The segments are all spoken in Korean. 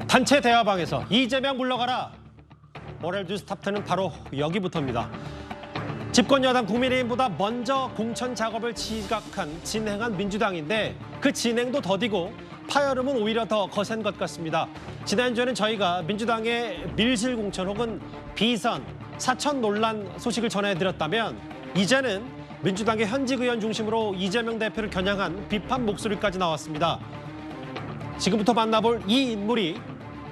단체 대화방에서 이재명 물러가라. 모렐 뉴스 탑10은 바로 여기부터입니다. 집권 여당 국민의힘보다 먼저 공천 작업을 진행한 민주당인데 그 진행도 더디고 파열음은 오히려 더 거센 것 같습니다. 지난주에는 저희가 민주당의 밀실 공천 혹은 비선, 사천 논란 소식을 전해드렸다면 이제는 민주당의 현직 의원 중심으로 이재명 대표를 겨냥한 비판 목소리까지 나왔습니다. 지금부터 만나볼 이 인물이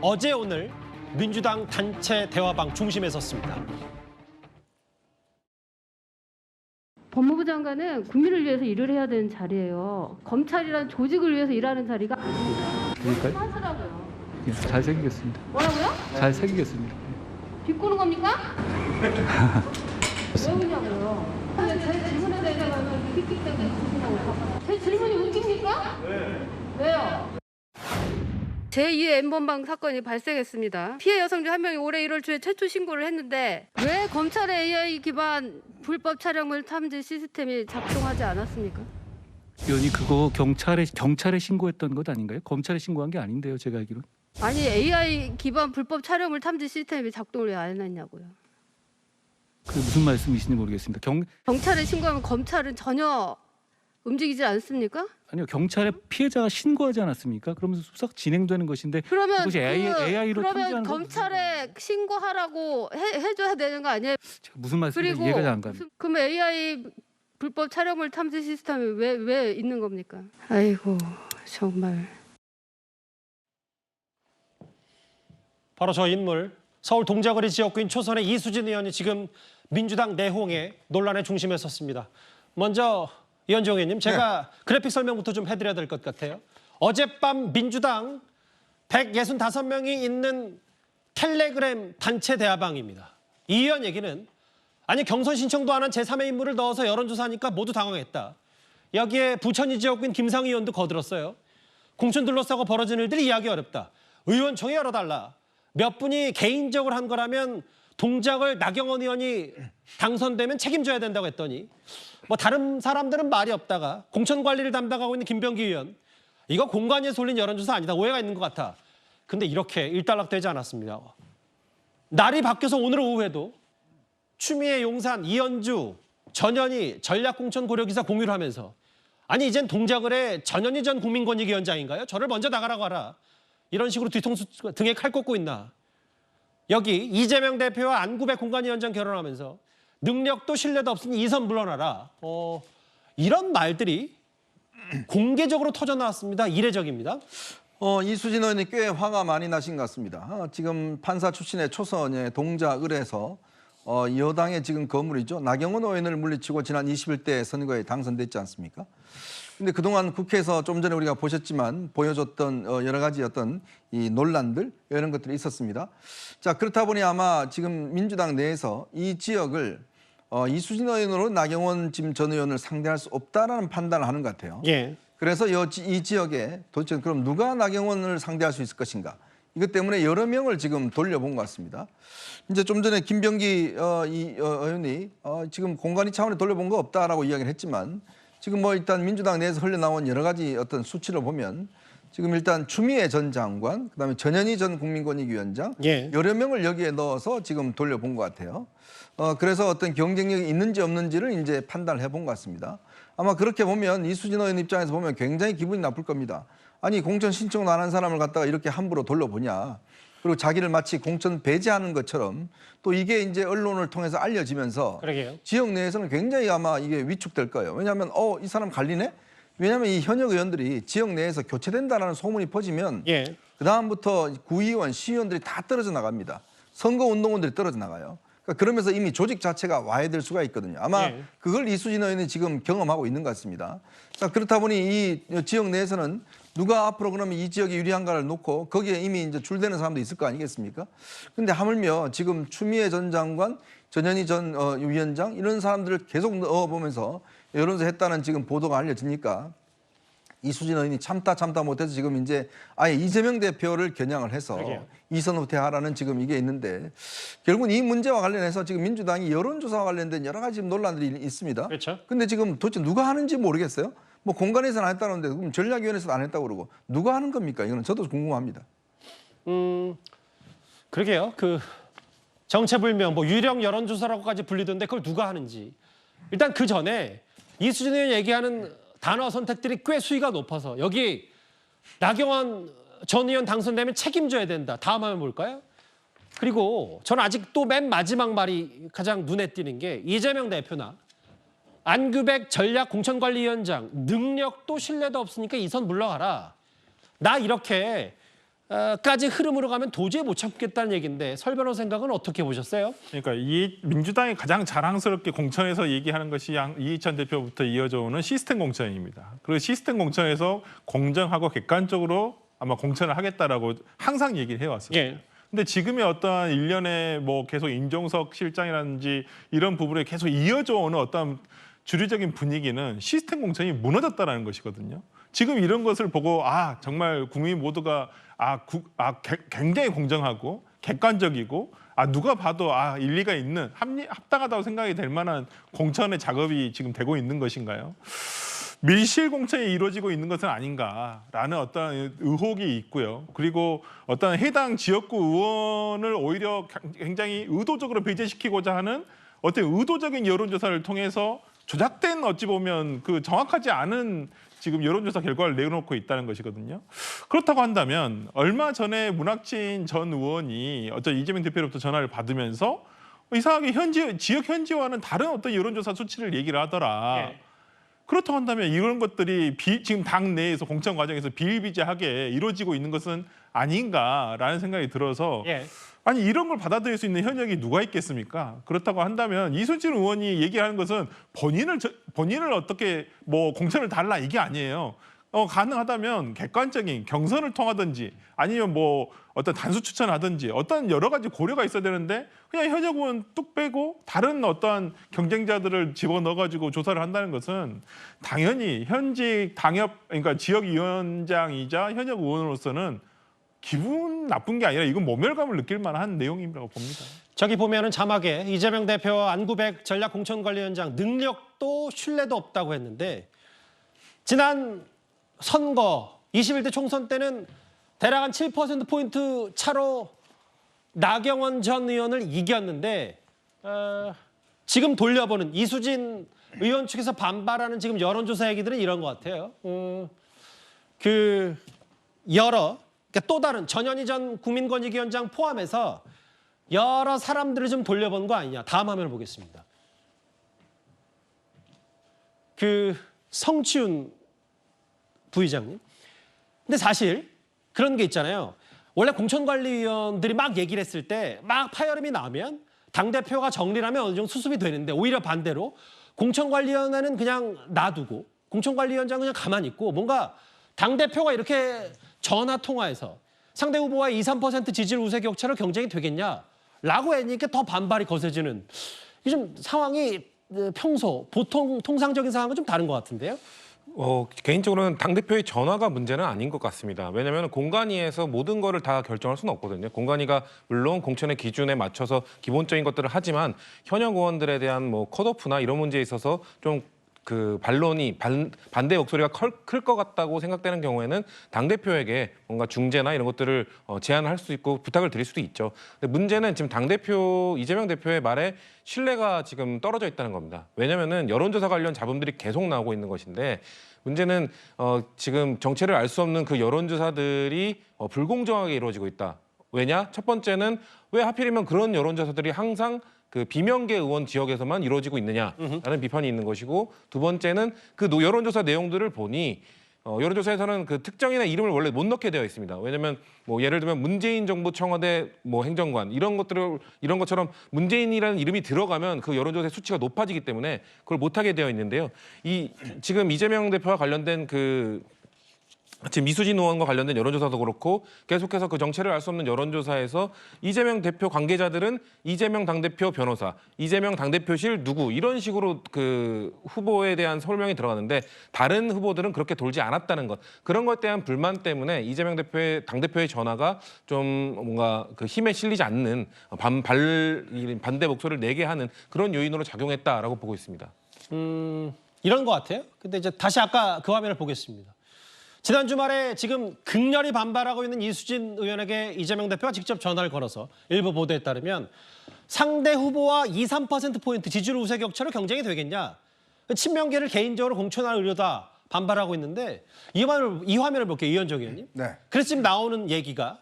어제 오늘 민주당 단체 대화방 중심에 섰습니다. 법무부 장관은 국민을 위해서 일을 해야 되는 자리예요. 검찰이란 조직을 위해서 일하는 자리가 아닙니다. 그러니까요? 하시라고요. 예, 잘생겼습니다. 뭐라고요? 잘생겼습니다. 비꼬는 겁니까? 왜 웃냐고요? 제 질문에 대해서는 킥킥대고 있으시냐고요. 제 질문이 웃깁니까? 네. 왜요? 제2의 N번방 사건이 발생했습니다. 피해 여성 중 한 명이 올해 1월 초에 최초 신고를 했는데 왜 검찰의 AI 기반 불법 촬영물 탐지 시스템이 작동하지 않았습니까? 의원이 그거 경찰에 신고했던 것 아닌가요? 검찰에 신고한 게 아닌데요, 제가 알기로는. 아니 AI 기반 불법 촬영물 탐지 시스템이 작동을 왜 안 했냐고요. 그게 무슨 말씀이신지 모르겠습니다. 경찰에 신고하면 검찰은 전혀 움직이지 않습니까? 아니요, 경찰에 피해자가 신고하지 않았습니까? 그러면서 수사 진행되는 것인데 그러면 그것이 AI로 그러면 탐지하는 검찰에 신고하라고 해줘야 되는 거 아니에요? 제가 무슨 말씀인지 그리고 이해가 잘 안 갑니다. 그럼 AI 불법 촬영물 탐지 시스템이 왜 있는 겁니까? 아이고 정말. 바로 저 인물, 서울 동작거리 지역구인 초선의 이수진 의원이 지금 민주당 내홍의 논란의 중심에 섰습니다. 먼저 이현정 의원님, 제가 그래픽 설명부터 좀 해드려야 될 것 같아요. 어젯밤 민주당 165명이 있는 텔레그램 단체 대화방입니다. 이 의원 얘기는 아니 경선 신청도 안 한 제3의 인물을 넣어서 여론조사하니까 모두 당황했다. 여기에 부천이 지역구인 김상희 의원도 거들었어요. 공천 둘러싸고 벌어진 일들이 이해하기 어렵다. 의원총회 열어달라. 몇 분이 개인적으로 한 거라면 동작을 나경원 의원이 당선되면 책임져야 된다고 했더니 뭐 다른 사람들은 말이 없다가 공천 관리를 담당하고 있는 김병기 의원 이거 공관위에서 올린 여론조사 아니다. 오해가 있는 것 같아. 근데 이렇게 일단락되지 않았습니다. 날이 바뀌어서 오늘 오후에도 추미애 용산, 이현주, 전현희 전략공천 고려기사 공유를 하면서 아니 이젠 동작을의 전현희 전 국민권익위원장인가요? 저를 먼저 나가라고 하라. 이런 식으로 뒤통수 등에 칼 꽂고 있나. 여기 이재명 대표와 안구백 공관위원장 결혼하면서 능력도 신뢰도 없으니 이선 물러나라. 이런 말들이 공개적으로 터져 나왔습니다. 이례적입니다. 이수진 의원이 꽤 화가 많이 나신 것 같습니다. 지금 판사 출신의 초선의 동작을에서 여당의 지금 거물이죠. 나경원 의원을 물리치고 지난 21대 선거에 당선됐지 않습니까? 근데 그동안 국회에서 좀 전에 우리가 보셨지만 보여줬던 여러 가지 어떤 이 논란들 이런 것들이 있었습니다. 자, 그렇다 보니 아마 지금 민주당 내에서 이 지역을 이수진 의원으로 나경원 전 의원을 상대할 수 없다라는 판단을 하는 것 같아요. 예. 그래서 이 지역에 도대체 그럼 누가 나경원을 상대할 수 있을 것인가? 이것 때문에 여러 명을 지금 돌려본 것 같습니다. 이제 좀 전에 김병기 의원이 지금 공관위 차원에 돌려본 거 없다라고 이야기를 했지만 지금 뭐 일단 민주당 내에서 흘러나온 여러 가지 어떤 수치를 보면 지금 일단 추미애 전 장관, 그다음에 전현희 전 국민권익위원장 예. 여러 명을 여기에 넣어서 지금 돌려본 것 같아요. 그래서 어떤 경쟁력이 있는지 없는지를 이제 판단을 해본 것 같습니다. 아마 그렇게 보면 이수진 의원 입장에서 보면 굉장히 기분이 나쁠 겁니다. 아니 공천 신청도 안 한 사람을 갖다가 이렇게 함부로 돌려보냐. 그리고 자기를 마치 공천 배제하는 것처럼 또 이게 이제 언론을 통해서 알려지면서 그러게요. 지역 내에서는 굉장히 아마 이게 위축될 거예요. 왜냐하면 이 사람 갈리네? 왜냐하면 이 현역 의원들이 지역 내에서 교체된다라는 소문이 퍼지면 예. 그다음부터 구의원, 시의원들이 다 떨어져 나갑니다. 선거운동원들이 떨어져 나가요. 그러면서 이미 조직 자체가 와해될 수가 있거든요. 아마 예. 그걸 이수진 의원이 지금 경험하고 있는 것 같습니다. 자, 그렇다 보니 이 지역 내에서는 누가 앞으로 그러면 이 지역이 유리한가를 놓고 거기에 이미 이제 줄대는 사람도 있을 거 아니겠습니까? 근데 하물며 지금 추미애 전 장관, 전현희 전 위원장 이런 사람들을 계속 넣어보면서 여론조사 했다는 지금 보도가 알려지니까 이수진 의원이 참다 못해서 지금 이제 아예 이재명 대표를 겨냥을 해서 그러게요. 이선 후퇴하라는 지금 이게 있는데 결국은 이 문제와 관련해서 지금 민주당이 여론조사와 관련된 여러 가지 논란들이 있습니다. 그렇죠. 근데 지금 도대체 누가 하는지 모르겠어요. 뭐 공관에서는 안 했다는데 그럼 전략위원회에서도 안 했다고 그러고 누가 하는 겁니까? 이거는 저도 궁금합니다. 그러게요. 그 정체불명, 뭐 유령 여론조사라고까지 불리던데 그걸 누가 하는지. 일단 그 전에 이수진 의원이 얘기하는 단어 선택들이 꽤 수위가 높아서 여기 나경원 전 의원 당선되면 책임져야 된다. 다음 하면 뭘까요? 그리고 저는 아직도 맨 마지막 말이 가장 눈에 띄는 게 이재명 대표나 안규백 전략공천관리위원장 능력도 신뢰도 없으니까 이 선 물러가라. 나 이렇게 까지 흐름으로 가면 도저히 못 참겠다는 얘기인데 설 변호 생각은 어떻게 보셨어요? 그러니까 이 민주당이 가장 자랑스럽게 공천에서 얘기하는 것이 이희찬 대표부터 이어져 오는 시스템 공천입니다. 그리고 시스템 공천에서 공정하고 객관적으로 아마 공천을 하겠다라고 항상 얘기를 해왔어요. 예. 근데 지금의 어떠한 일련의 뭐 계속 임종석 실장이라든지 이런 부분에 계속 이어져 오는 어떤 주류적인 분위기는 시스템 공천이 무너졌다라는 것이거든요. 지금 이런 것을 보고 정말 국민 모두가 굉장히 공정하고 객관적이고 누가 봐도 일리가 있는 합당하다고 생각이 될 만한 공천의 작업이 지금 되고 있는 것인가요? 밀실 공천이 이루어지고 있는 것은 아닌가라는 어떤 의혹이 있고요. 그리고 어떤 해당 지역구 의원을 오히려 굉장히 의도적으로 배제시키고자 하는 어떤 의도적인 여론조사를 통해서 조작된 어찌 보면 그 정확하지 않은 지금 여론조사 결과를 내놓고 있다는 것이거든요. 그렇다고 한다면 얼마 전에 문학진 전 의원이 어떤 이재명 대표로부터 전화를 받으면서 이상하게 지역 현지와는 다른 어떤 여론조사 수치를 얘기를 하더라. 예. 그렇다고 한다면 이런 것들이 지금 당 내에서 공천 과정에서 비일비재하게 이루어지고 있는 것은 아닌가라는 생각이 들어서 예. 아니 이런 걸 받아들일 수 있는 현역이 누가 있겠습니까? 그렇다고 한다면 이순신 의원이 얘기하는 것은 본인을 어떻게 뭐 공천을 달라 이게 아니에요. 가능하다면 객관적인 경선을 통하든지 아니면 뭐 어떤 단수 추천하든지 어떤 여러 가지 고려가 있어야 되는데 그냥 현역 의원 뚝 빼고 다른 어떠한 경쟁자들을 집어넣어가지고 조사를 한다는 것은 당연히 현직 그러니까 지역위원장이자 현역 의원으로서는 기분 나쁜 게 아니라 이건 모멸감을 느낄 만한 내용이라고 봅니다. 저기 보면은 자막에 이재명 대표와 안구백 전략공천관리위원장 능력도 신뢰도 없다고 했는데 지난 선거 21대 총선 때는 대략 한 7%포인트 차로 나경원 전 의원을 이겼는데 지금 돌려보는 이수진 의원 측에서 반발하는 지금 여론조사 얘기들은 이런 것 같아요. 그러니까 또 다른 전현희 전 국민권익위원장 포함해서 여러 사람들을 좀 돌려본 거 아니냐. 다음 화면을 보겠습니다. 성치훈 부의장님. 근데 사실 그런 게 있잖아요. 원래 공천관리위원들이 막 얘기를 했을 때 막 파열음이 나면 당대표가 정리를 하면 어느 정도 수습이 되는데 오히려 반대로 공천관리위원회는 그냥 놔두고 공천관리위원장은 그냥 가만히 있고 뭔가 당대표가 이렇게 전화 통화해서 상대 후보와의 2, 3% 지지율 우세 격차로 경쟁이 되겠냐라고 하니까 더 반발이 거세지는 이게 좀 상황이 평소 보통 통상적인 상황은 좀 다른 것 같은데요. 개인적으로는 당대표의 전화가 문제는 아닌 것 같습니다. 왜냐하면 공관위에서 모든 거를 다 결정할 수는 없거든요. 공관위가 물론 공천의 기준에 맞춰서 기본적인 것들을 하지만 현역 의원들에 대한 뭐 컷오프나 이런 문제에 있어서 좀 반론이 반대 목소리가 클 것 같다고 생각되는 경우에는 당대표에게 뭔가 중재나 이런 것들을 제안을 할 수 있고 부탁을 드릴 수도 있죠. 근데 문제는 지금 당대표 이재명 대표의 말에 신뢰가 지금 떨어져 있다는 겁니다. 왜냐면은 여론조사 관련 잡음들이 계속 나오고 있는 것인데 문제는 지금 정체를 알 수 없는 그 여론조사들이 불공정하게 이루어지고 있다. 왜냐? 첫 번째는 왜 하필이면 그런 여론조사들이 항상 비명계 의원 지역에서만 이루어지고 있느냐라는 비판이 있는 것이고 두 번째는 여론조사 내용들을 보니 여론조사에서는 특정인의 이름을 원래 못 넣게 되어 있습니다. 왜냐하면 뭐 예를 들면 문재인 정부 청와대 뭐 행정관 이런 것처럼 문재인이라는 이름이 들어가면 그 여론조사의 수치가 높아지기 때문에 그걸 못하게 되어 있는데요. 지금 이재명 대표와 관련된 지금 이수진 의원과 관련된 여론조사도 그렇고 계속해서 그 정체를 알 수 없는 여론조사에서 이재명 대표 관계자들은 이재명 당대표 변호사, 이재명 당대표실 누구 이런 식으로 후보에 대한 설명이 들어가는데 다른 후보들은 그렇게 돌지 않았다는 것. 그런 것에 대한 불만 때문에 이재명 당대표의 전화가 좀 뭔가 힘에 실리지 않는 반대 목소리를 내게 하는 그런 요인으로 작용했다라고 보고 있습니다. 이런 것 같아요. 근데 이제 다시 아까 그 화면을 보겠습니다. 지난 주말에 지금 극렬히 반발하고 있는 이수진 의원에게 이재명 대표가 직접 전화를 걸어서 일부 보도에 따르면 상대 후보와 2, 3%포인트 지지율 우세 격차로 경쟁이 되겠냐. 친명계를 개인적으로 공천할 의료다 반발하고 있는데 이 화면을 볼게요. 이현정 의원님. 네. 그래서 지금 나오는 얘기가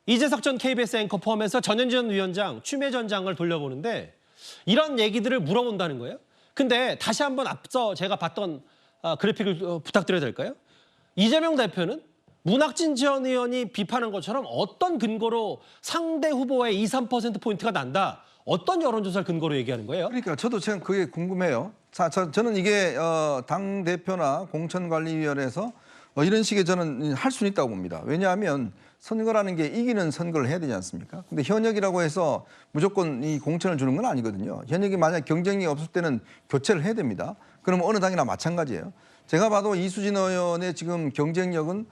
이재석 전 KBS 앵커 포함해서 전현준 위원장, 추미애 전 장관을 돌려보는데 이런 얘기들을 물어본다는 거예요. 근데 다시 한번 앞서 제가 봤던 그래픽을 부탁드려도 될까요? 이재명 대표는 문학진 전 의원이 비판한 것처럼 어떤 근거로 상대 후보의 2, 3%포인트가 난다. 어떤 여론조사를 근거로 얘기하는 거예요? 그러니까 저도 지금 그게 궁금해요. 저는 이게 당대표나 공천관리위원회에서 이런 식의 저는 할 수는 있다고 봅니다. 왜냐하면 선거라는 게 이기는 선거를 해야 되지 않습니까? 근데 현역이라고 해서 무조건 이 공천을 주는 건 아니거든요. 현역이 만약 경쟁이 없을 때는 교체를 해야 됩니다. 그러면 어느 당이나 마찬가지예요. 제가 봐도 이수진 의원의 지금 경쟁력은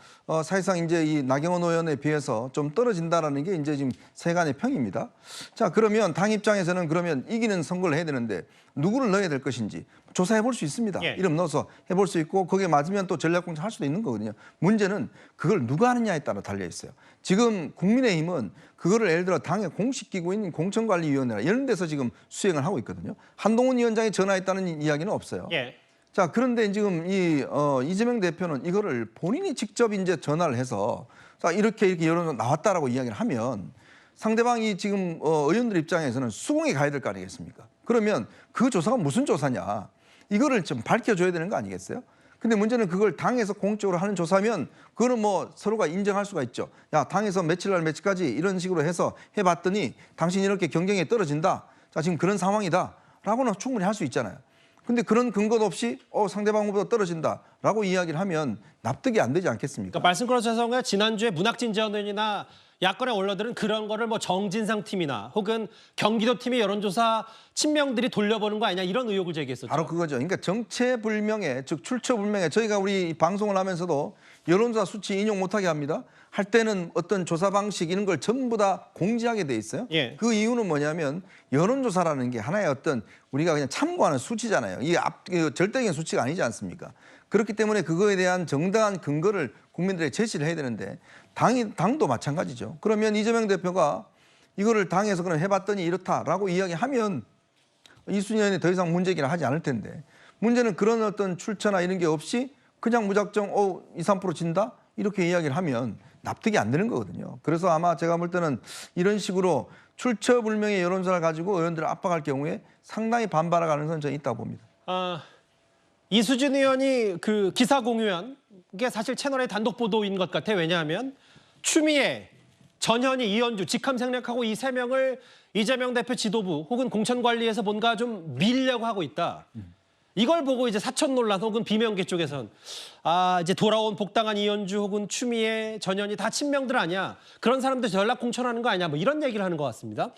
사실상 이제 이 나경원 의원에 비해서 좀 떨어진다라는 게 이제 지금 세간의 평입니다. 자, 그러면 당 입장에서는 그러면 이기는 선거를 해야 되는데 누구를 넣어야 될 것인지 조사해 볼 수 있습니다. 예. 이름 넣어서 해볼 수 있고 거기에 맞으면 또 전략공천 할 수도 있는 거거든요. 문제는 그걸 누가 하느냐에 따라 달려 있어요. 지금 국민의힘은 그거를 예를 들어 당의 공식 기구인 공천관리위원회나 이런 데서 지금 수행을 하고 있거든요. 한동훈 위원장이 전화했다는 이야기는 없어요. 예. 자, 그런데 지금 이재명 대표는 이거를 본인이 직접 이제 전화를 해서 자, 이렇게 여론 나왔다라고 이야기를 하면 상대방이 지금 의원들 입장에서는 수긍에 가야 될 거 아니겠습니까? 그러면 그 조사가 무슨 조사냐? 이거를 좀 밝혀줘야 되는 거 아니겠어요? 근데 문제는 그걸 당에서 공적으로 하는 조사면 그거는 뭐 서로가 인정할 수가 있죠. 야, 당에서 며칠 날 며칠까지 이런 식으로 해서 해봤더니 당신이 이렇게 경쟁에 떨어진다. 자, 지금 그런 상황이다. 라고는 충분히 할 수 있잖아요. 근데 그런 근거도 없이 상대방 후보보다 떨어진다라고 이야기를 하면 납득이 안 되지 않겠습니까? 그러니까 말씀 끊어서 죄송해요. 지난주에 문학진 전 의원이나 야권의 원로들은 그런 거를 뭐 정진상 팀이나 혹은 경기도 팀의 여론조사 친명들이 돌려보는 거 아니냐 이런 의혹을 제기했었죠. 바로 그거죠. 그러니까 정체불명예, 즉 출처불명예. 저희가 우리 방송을 하면서도 여론조사 수치 인용 못하게 합니다. 할 때는 어떤 조사 방식 이런 걸 전부 다 공지하게 돼 있어요. 예. 그 이유는 뭐냐면 여론조사라는 게 하나의 어떤 우리가 그냥 참고하는 수치잖아요. 이게 절대적인 수치가 아니지 않습니까? 그렇기 때문에 그거에 대한 정당한 근거를 국민들에게 제시를 해야 되는데 당도 마찬가지죠. 그러면 이재명 대표가 이거를 당에서 그럼 해봤더니 이렇다라고 이야기하면 이수진 의원이 더 이상 문제기를 하지 않을 텐데 문제는 그런 어떤 출처나 이런 게 없이 그냥 무작정 2, 3% 진다 이렇게 이야기를 하면 납득이 안 되는 거거든요. 그래서 아마 제가 볼 때는 이런 식으로 출처불명의 여론조사를 가지고 의원들을 압박할 경우에 상당히 반발할 가능성은 저는 있다고 봅니다. 이수진 의원이 그 기사 공유한 게 사실 채널의 단독 보도인 것 같아요. 왜냐하면 추미애, 전현희, 이현주, 직함생략하고 이 세 명을 이재명 대표 지도부 혹은 공천관리에서 뭔가 좀 밀려고 하고 있다. 이걸 보고 이제 사천 논란 혹은 비명계 쪽에선 이제 돌아온 복당한 이현주 혹은 추미애, 전현희 다 친명들 아니야. 그런 사람들 전략 공천하는 거 아니야. 뭐 이런 얘기를 하는 것 같습니다.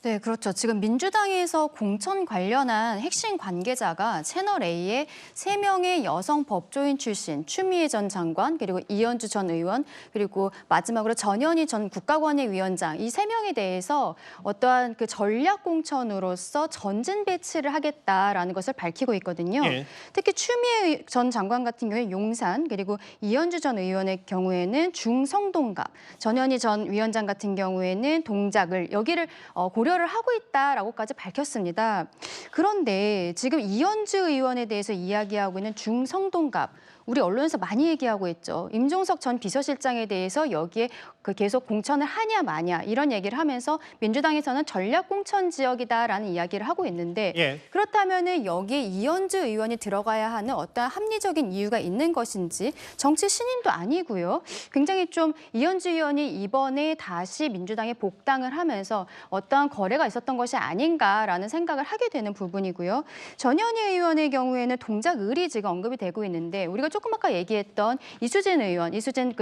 네, 그렇죠. 지금 민주당에서 공천 관련한 핵심 관계자가 채널A의 3명의 여성 법조인 출신 추미애 전 장관 그리고 이현주 전 의원 그리고 마지막으로 전현희 전 국가관리위원장 이 3명에 대해서 어떠한 그 전략 공천으로서 전진 배치를 하겠다라는 것을 밝히고 있거든요. 예. 특히 추미애 전 장관 같은 경우에 용산 그리고 이현주 전 의원의 경우에는 중성동갑, 전현희 전 위원장 같은 경우에는 동작을 여기를 고려를 하고 있다라고까지 밝혔습니다. 그런데 지금 이현주 의원에 대해서 이야기하고 있는 중성동갑 우리 언론에서 많이 얘기하고 있죠. 임종석 전 비서실장에 대해서 여기에 계속 공천을 하냐 마냐 이런 얘기를 하면서 민주당에서는 전략 공천 지역이다라는 이야기를 하고 있는데 예. 그렇다면은 여기에 이현주 의원이 들어가야 하는 어떠한 합리적인 이유가 있는 것인지 정치 신인도 아니고요. 굉장히 좀 이현주 의원이 이번에 다시 민주당에 복당을 하면서 어떠한 거래가 있었던 것이 아닌가라는 생각을 하게 되는 부분이고요. 전현희 의원의 경우에는 동작 을이 지금 언급이 되고 있는데 우리가 조금 아까 얘기했던 이수진 의원, 이수진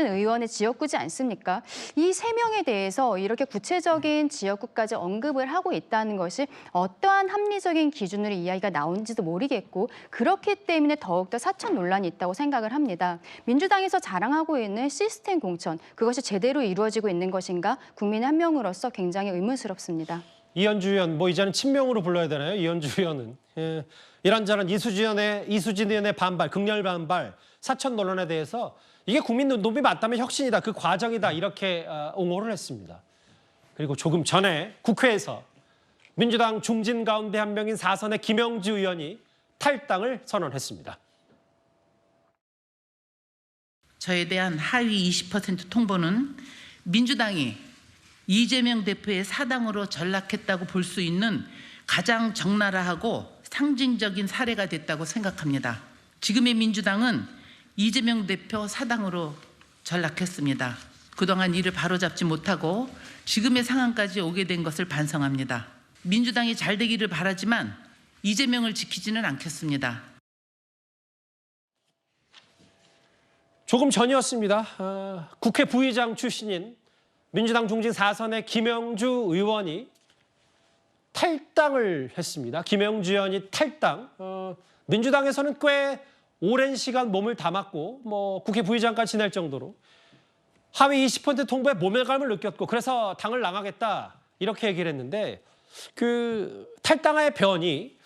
의원의 지역구지 않습니까? 이 3명에 대해서 이렇게 구체적인 지역구까지 언급을 하고 있다는 것이 어떠한 합리적인 기준으로 이야기가 나온지도 모르겠고 그렇기 때문에 더욱더 사천 논란이 있다고 생각을 합니다. 민주당에서 자랑하고 있는 시스템 공천, 그것이 제대로 이루어지고 있는 것인가 국민 한 명으로서 굉장히 의문스럽습니다. 이현주 의원, 뭐 이제는 친명으로 불러야 되나요? 이현주 의원은. 예, 이런저런 이수진 의원의 반발, 극렬 반발, 사천 논란에 대해서 이게 국민 눈높이 맞다면 혁신이다, 그 과정이다 이렇게 옹호를 했습니다. 그리고 조금 전에 국회에서 민주당 중진 가운데 한 명인 4선의 김영주 의원이 탈당을 선언했습니다. 저에 대한 하위 20% 통보는 민주당이 이재명 대표의 사당으로 전락했다고 볼 수 있는 가장 적나라하고 상징적인 사례가 됐다고 생각합니다. 지금의 민주당은 이재명 대표 사당으로 전락했습니다. 그동안 이를 바로잡지 못하고 지금의 상황까지 오게 된 것을 반성합니다. 민주당이 잘 되기를 바라지만 이재명을 지키지는 않겠습니다. 조금 전이었습니다. 국회 부의장 출신인 민주당 중진 4선의 김영주 의원이 탈당을 했습니다. 김영주 의원이 탈당. 민주당에서는 꽤 오랜 시간 몸을 담았고 뭐 국회 부의장까지 지낼 정도로 하위 20% 통보에 모멸감을 느꼈고 그래서 당을 나가겠다 이렇게 얘기를 했는데 그 탈당의 변이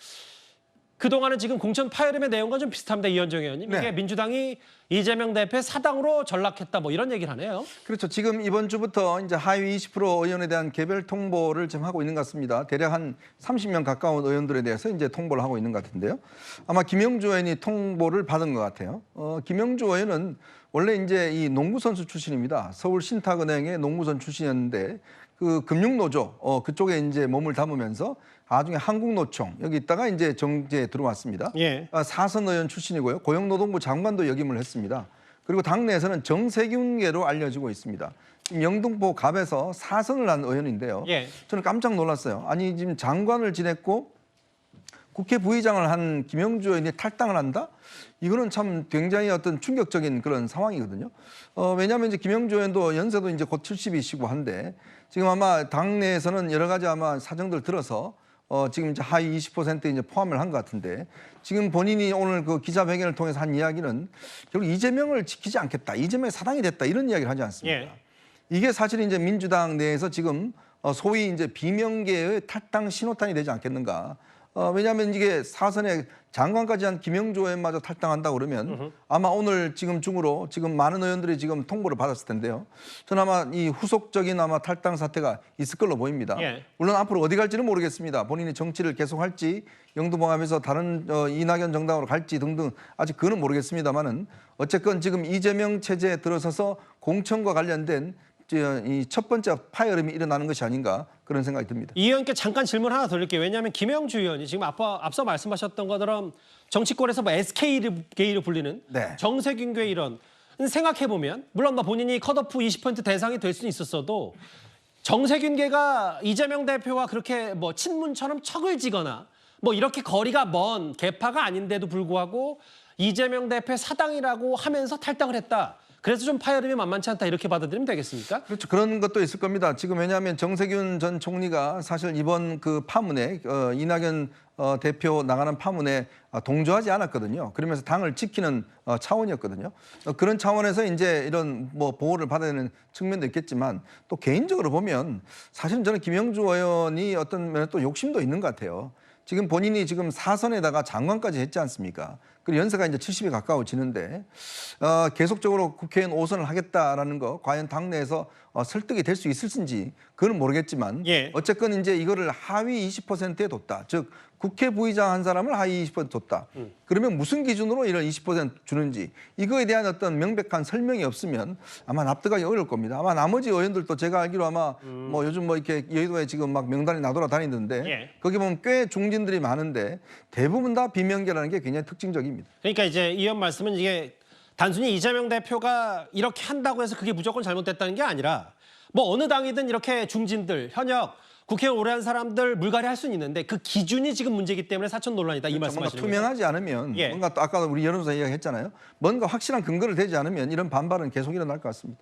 그동안은 지금 공천 파열음의 내용과 좀 비슷합니다. 이현정 의원님. 네. 이게 민주당이 이재명 대표의 사당으로 전락했다 뭐 이런 얘기를 하네요. 그렇죠. 지금 이번 주부터 이제 하위 20% 의원에 대한 개별 통보를 지금 하고 있는 것 같습니다. 대략 한 30명 가까운 의원들에 대해서 이제 통보를 하고 있는 것 같은데요. 아마 김영주 의원이 통보를 받은 것 같아요. 김영주 의원은 원래 이제 이 농구 선수 출신입니다. 서울 신탁은행의 농구선 출신이었는데 그 금융노조 그쪽에 이제 몸을 담으면서 나중에 한국노총 여기 있다가 이제 정계에 들어왔습니다. 예. 4선 의원 출신이고요. 고용노동부 장관도 역임을 했습니다. 그리고 당내에서는 정세균계로 알려지고 있습니다. 지금 영등포 갑에서 4선을 한 의원인데요. 예. 저는 깜짝 놀랐어요. 아니 지금 장관을 지냈고 국회 부의장을 한 김영주 의원이 탈당을 한다? 이거는 참 굉장히 어떤 충격적인 그런 상황이거든요. 왜냐하면 이제 김영주 의원도 연세도 이제 곧 70이시고 한데 지금 아마 당내에서는 여러 가지 아마 사정들 들어서 지금 이제 하위 20%에 이제 포함을 한 것 같은데 지금 본인이 오늘 그 기자회견을 통해서 한 이야기는 결국 이재명을 지키지 않겠다. 이재명이 사당이 됐다. 이런 이야기를 하지 않습니까? 예. 이게 사실 이제 민주당 내에서 지금 소위 이제 비명계의 탈당 신호탄이 되지 않겠는가. 왜냐하면 이게 4선의 장관까지 한 김영주 의원마저 탈당한다 그러면 아마 오늘 지금 중으로 지금 많은 의원들이 지금 통보를 받았을 텐데요. 저는 아마 이 후속적인 아마 탈당 사태가 있을 걸로 보입니다. 예. 물론 앞으로 어디 갈지는 모르겠습니다. 본인이 정치를 계속할지 영두봉합에서 다른 이낙연 정당으로 갈지 등등 아직 그거는 모르겠습니다만은 어쨌건 지금 이재명 체제에 들어서서 공천과 관련된 이 첫 번째 파열음이 일어나는 것이 아닌가 그런 생각이 듭니다. 이 의원께 잠깐 질문 하나 드릴게요. 왜냐하면 김영주 의원이 지금 앞서 말씀하셨던 것처럼 정치권에서 뭐 SK계로 불리는 네. 정세균계 이런 생각해보면 물론 뭐 본인이 컷오프 20% 대상이 될 수는 있었어도 정세균계가 이재명 대표와 그렇게 뭐 친문처럼 척을 지거나 뭐 이렇게 거리가 먼 계파가 아닌데도 불구하고 이재명 대표의 사당이라고 하면서 탈당을 했다. 그래서 좀 파열음이 만만치 않다 이렇게 받아들이면 되겠습니까? 그렇죠. 그런 것도 있을 겁니다. 지금 왜냐하면 정세균 전 총리가 사실 이번 그 파문에 이낙연 대표 나가는 파문에 동조하지 않았거든요. 그러면서 당을 지키는 차원이었거든요. 그런 차원에서 이제 이런 뭐 보호를 받아야 되는 측면도 있겠지만 또 개인적으로 보면 사실은 저는 김영주 의원이 어떤 면에 또 욕심도 있는 것 같아요. 지금 본인이 지금 4선에다가 장관까지 했지 않습니까? 그리고 연세가 이제 70이 가까워지는데 계속적으로 국회의원 5선을 하겠다라는 거 과연 당내에서 설득이 될 수 있을지 그건 모르겠지만 예. 어쨌건 이제 이거를 하위 20%에 뒀다. 즉 국회 부의장 한 사람을 하위 20% 뒀다. 그러면 무슨 기준으로 이런 20% 주는지 이거에 대한 어떤 명백한 설명이 없으면 아마 납득하기 어려울 겁니다. 아마 나머지 의원들도 제가 알기로 아마 뭐 요즘 뭐 이렇게 여의도에 지금 막 명단이 나돌아다니는데 예. 거기 보면 꽤 중진들이 많은데 대부분 다 비명계라는 게 굉장히 특징적입니다. 그러니까 이제 이 의원 말씀은 이게 단순히 이재명 대표가 이렇게 한다고 해서 그게 무조건 잘못됐다는 게 아니라 뭐 어느 당이든 이렇게 중진들, 현역, 국회의원 오래 한 사람들 물갈이 할 수는 있는데 그 기준이 지금 문제이기 때문에 사천 논란이다 이 뭔가 말씀하시는 거죠? 투명하지 않으면 예. 뭔가 또 아까 우리 여론조사 이야기했잖아요. 뭔가 확실한 근거를 대지 않으면 이런 반발은 계속 일어날 것 같습니다.